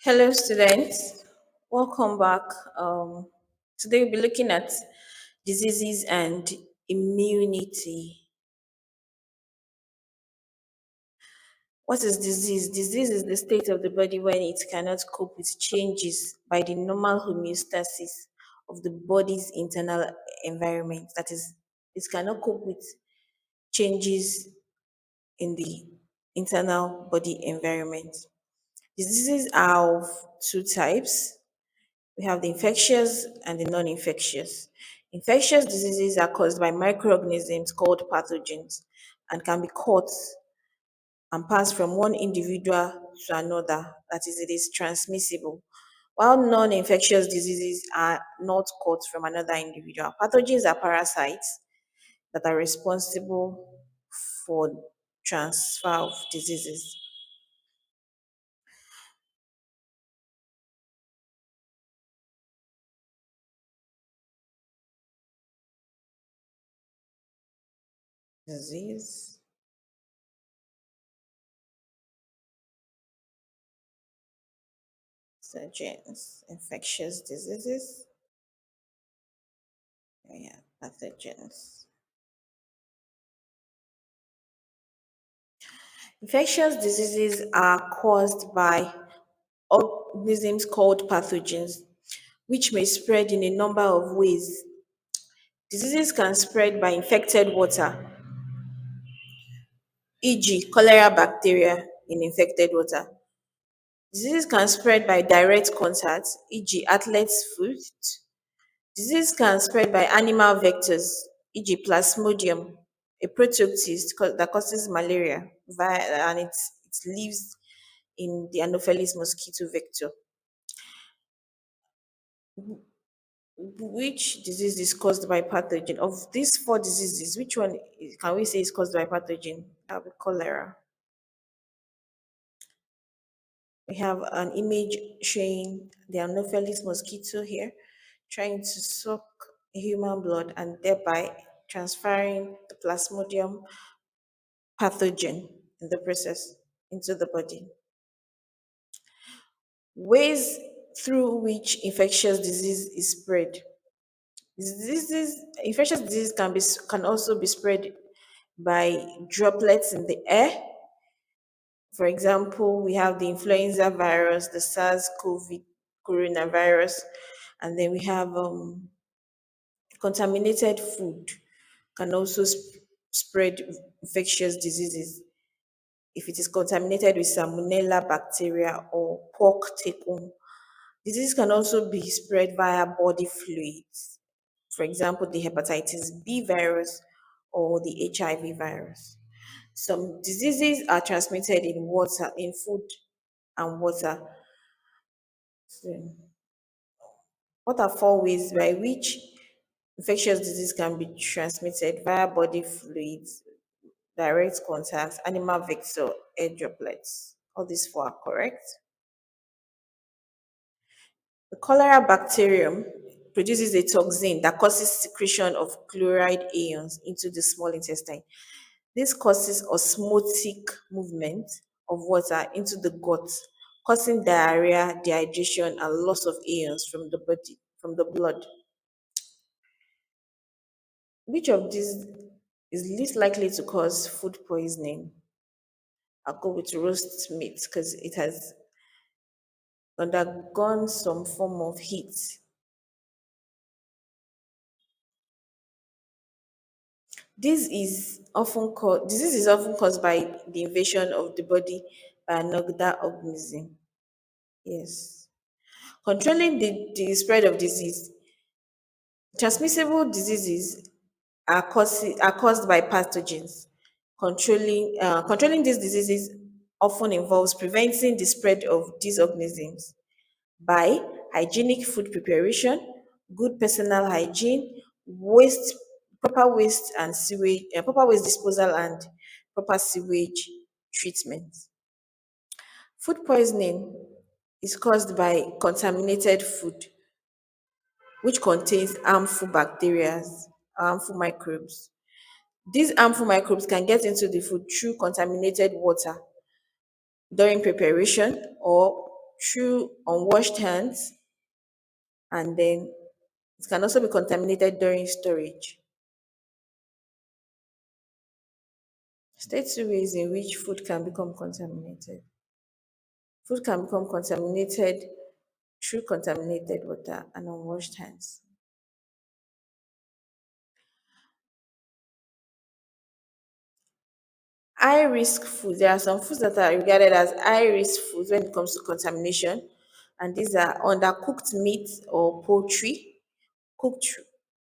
Hello, students. Welcome back. Today we'll be looking at diseases and immunity. What is disease? Disease is the state of the body when it cannot cope with changes by the normal homeostasis of the body's internal environment. That is, it cannot cope with changes in the internal body environment. Diseases are of two types. We have the infectious and the non-infectious. Infectious diseases are caused by microorganisms called pathogens and can be caught and passed from one individual to another. That is, it is transmissible. While non-infectious diseases are not caught from another individual. Pathogens are parasites that are responsible for transfer of diseases. Disease, pathogens, infectious diseases, yeah, pathogens. Infectious diseases are caused by organisms called pathogens, which may spread in a number of ways. Diseases can spread by infected water, e.g., cholera bacteria in infected water. Diseases can spread by direct contact, e.g., athlete's foot. Disease can spread by animal vectors, e.g., plasmodium, a protozoist that causes malaria, and it lives in the Anopheles mosquito vector. Which disease is caused by pathogen? Of these four diseases, which one can we say is caused by pathogen? That would be cholera. We have an image showing the Anopheles mosquito here trying to suck human blood and thereby transferring the plasmodium pathogen in the process into the body. Ways through which infectious disease is spread. Infectious disease can also be spread by droplets in the air. For example, we have the influenza virus, the SARS-CoV coronavirus, and then we have contaminated food can also spread infectious diseases if it is contaminated with salmonella bacteria or pork tapeworm. Disease can also be spread via body fluids, for example, the hepatitis B virus or the HIV virus. Some diseases are transmitted in water, in food and water. So, what are four ways by which infectious disease can be transmitted via body fluids, direct contact, animal vector, air droplets? All these four are correct. The cholera bacterium produces a toxin that causes secretion of chloride ions into the small intestine. This causes osmotic movement of water into the gut, causing diarrhea, dehydration, and loss of ions from the body, from the blood. Which of these is least likely to cause food poisoning? I'll go with roast meat because it has undergone some form of heat. Disease is often caused by the invasion of the body by another organism. Yes. Controlling the spread of disease. Transmissible diseases are caused by pathogens. Controlling these diseases often involves preventing the spread of these organisms by hygienic food preparation, good personal hygiene, waste, proper waste disposal, and proper sewage treatment. Food poisoning is caused by contaminated food, which contains harmful bacteria, harmful microbes. These harmful microbes can get into the food through contaminated water during preparation or through unwashed hands, and then it can also be contaminated during storage. State two ways in which food can become contaminated. Food can become contaminated through contaminated water and unwashed hands. High risk foods. There are some foods that are regarded as high risk foods when it comes to contamination, and these are undercooked meat or poultry, cooked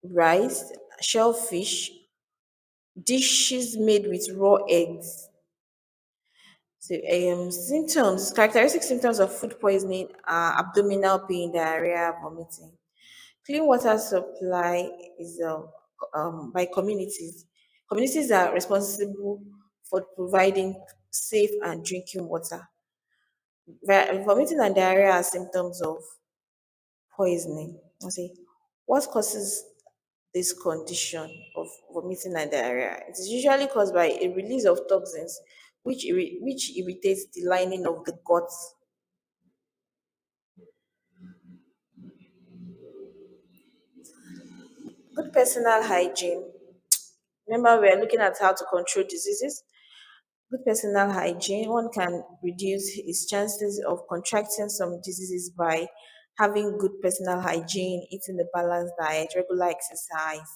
rice, shellfish, dishes made with raw eggs. So, characteristic symptoms of food poisoning are abdominal pain, diarrhea, vomiting. Clean water supply is by communities. Communities are responsible for providing safe and drinking water. Vomiting and diarrhea are symptoms of poisoning. I say, what causes this condition of vomiting and diarrhea? It is usually caused by a release of toxins which irritates the lining of the gut. Good personal hygiene. Remember, we are looking at how to control diseases. Good personal hygiene, one can reduce his chances of contracting some diseases by having good personal hygiene, eating a balanced diet, regular exercise,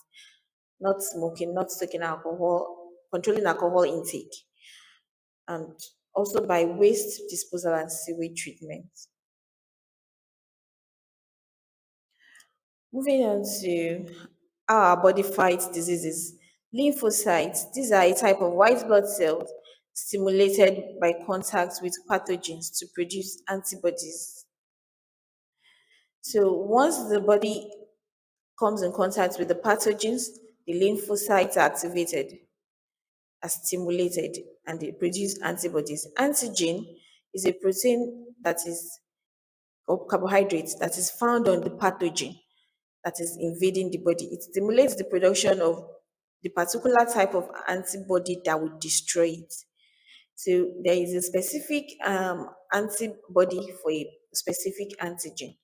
not smoking, not taking alcohol, controlling alcohol intake, and also by waste disposal and sewage treatment. Moving on to how our body fights diseases. Lymphocytes, these are a type of white blood cells stimulated by contact with pathogens to produce antibodies. So once the body comes in contact with the pathogens, the lymphocytes are activated, are stimulated, and they produce antibodies. Antigen is a protein that is, or carbohydrate that is found on the pathogen that is invading the body. It stimulates the production of the particular type of antibody that would destroy it. So there is a specific antibody for a specific antigen.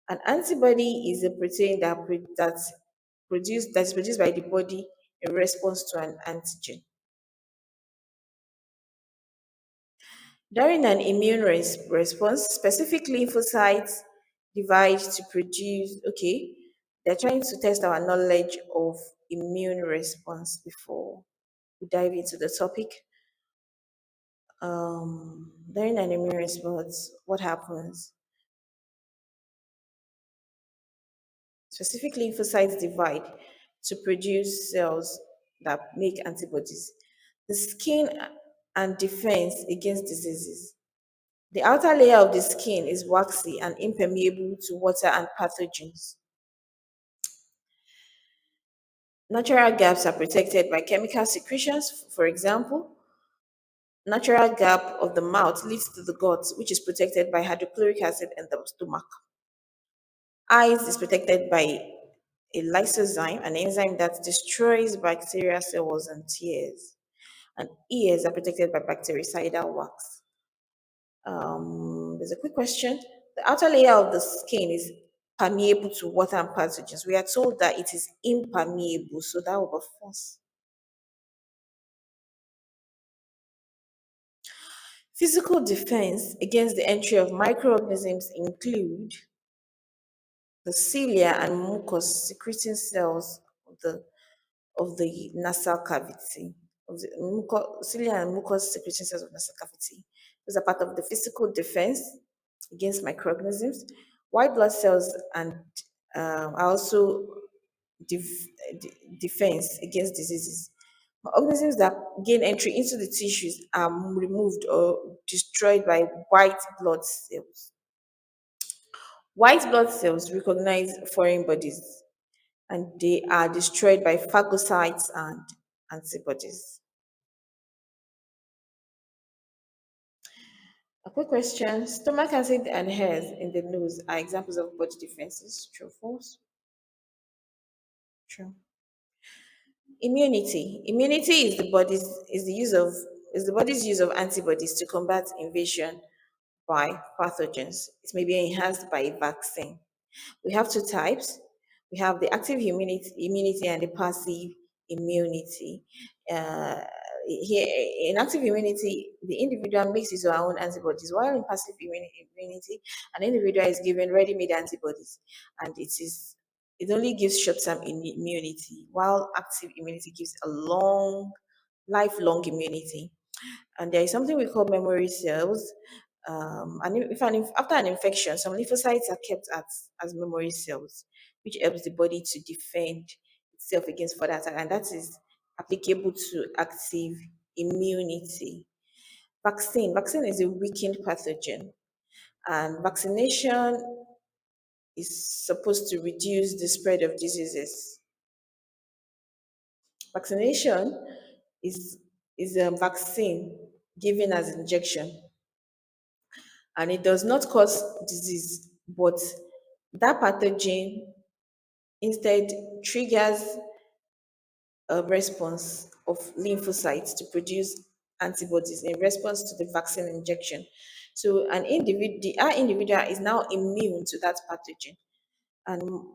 An antibody is a protein that is produced by the body in response to an antigen. During an immune response, specific lymphocytes divide to produce, okay, they're trying to test our knowledge of immune response before we dive into the topic. During an immune response, what happens? Specific lymphocytes divide to produce cells that make antibodies. The skin and defense against diseases. The outer layer of the skin is waxy and impermeable to water and pathogens. Natural gaps are protected by chemical secretions. For example, natural gap of the mouth leads to the gut, which is protected by hydrochloric acid in the stomach. Eyes is protected by a lysozyme, an enzyme that destroys bacterial cells and tears. And ears are protected by bactericidal wax. There's a quick question. The outer layer of the skin is permeable to water and pathogens. We are told that it is impermeable, so that will be false. Physical defense against the entry of microorganisms include the cilia and mucus secreting cells of the nasal cavity, of the cilia and mucus secreting cells of nasal cavity. Those are part of the physical defense against microorganisms. White blood cells and are also defense against diseases. Organisms that gain entry into the tissues are removed or destroyed by white blood cells. White blood cells recognize foreign bodies and they are destroyed by phagocytes and antibodies. A quick question. Stomach acid and hairs in the nose are examples of body defenses. True or false? True. Immunity. Immunity is the body's use of antibodies to combat invasion by pathogens. It may be enhanced by a vaccine. We have two types. We have the active immunity and the passive immunity. Uh, Here, in active immunity, the individual makes his or her own antibodies, while in passive immunity, an individual is given ready-made antibodies, and it only gives short-term immunity, while active immunity gives a lifelong immunity. And there is something we call memory cells. And after an infection, some lymphocytes are kept as memory cells, which helps the body to defend itself against further attack, and that is applicable to active immunity. Vaccine is a weakened pathogen, and vaccination is supposed to reduce the spread of diseases. Vaccination is a vaccine given as injection, and it does not cause disease, but that pathogen instead triggers a response of lymphocytes to produce antibodies in response to the vaccine injection. So our individual is now immune to that pathogen. And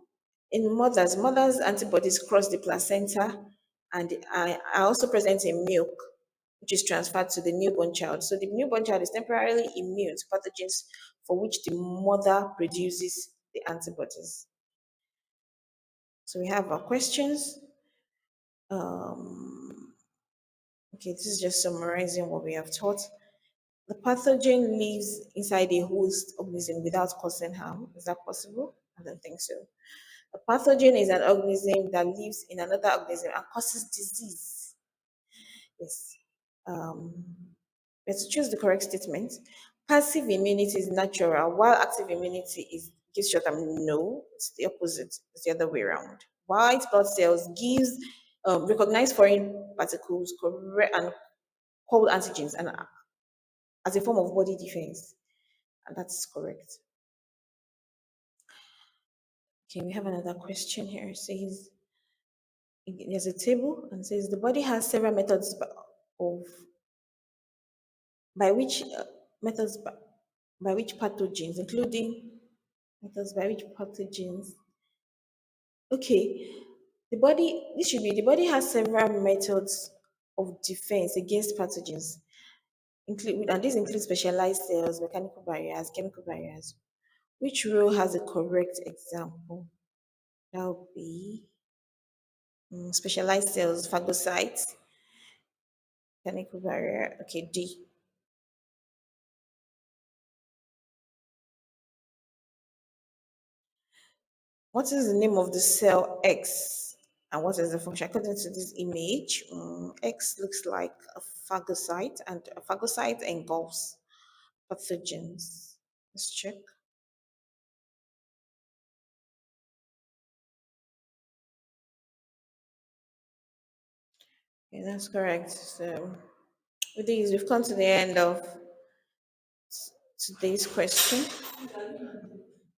in mothers antibodies cross the placenta and are also present in milk, which is transferred to the newborn child. So the newborn child is temporarily immune to pathogens for which the mother produces the antibodies. So we have our questions. Um, okay, this is just summarizing what we have taught. The pathogen lives inside a host organism without causing harm. Is that possible? I don't think so. A pathogen is an organism that lives in another organism and causes disease. Yes. Um, let's choose the correct statement. Passive immunity is natural, while active immunity is gives short term. No, it's the opposite. It's the other way around. White blood cells gives recognize foreign particles correct and called antigens and as a form of body defense, and that's correct. Okay, we have another question here. It says there's a table and says the body has several methods of by which methods by which pathogens, including methods by which pathogens. Okay, the body has several methods of defense against pathogens, and these include specialized cells, mechanical barriers, chemical barriers. Which row has a correct example? That would be specialized cells, phagocytes, mechanical barrier. Okay, D. What is the name of the cell X? And what is the function? According to this image, X looks like a phagocyte, and a phagocyte engulfs pathogens. Let's check. Okay, that's correct. So, with these, we've come to the end of today's question.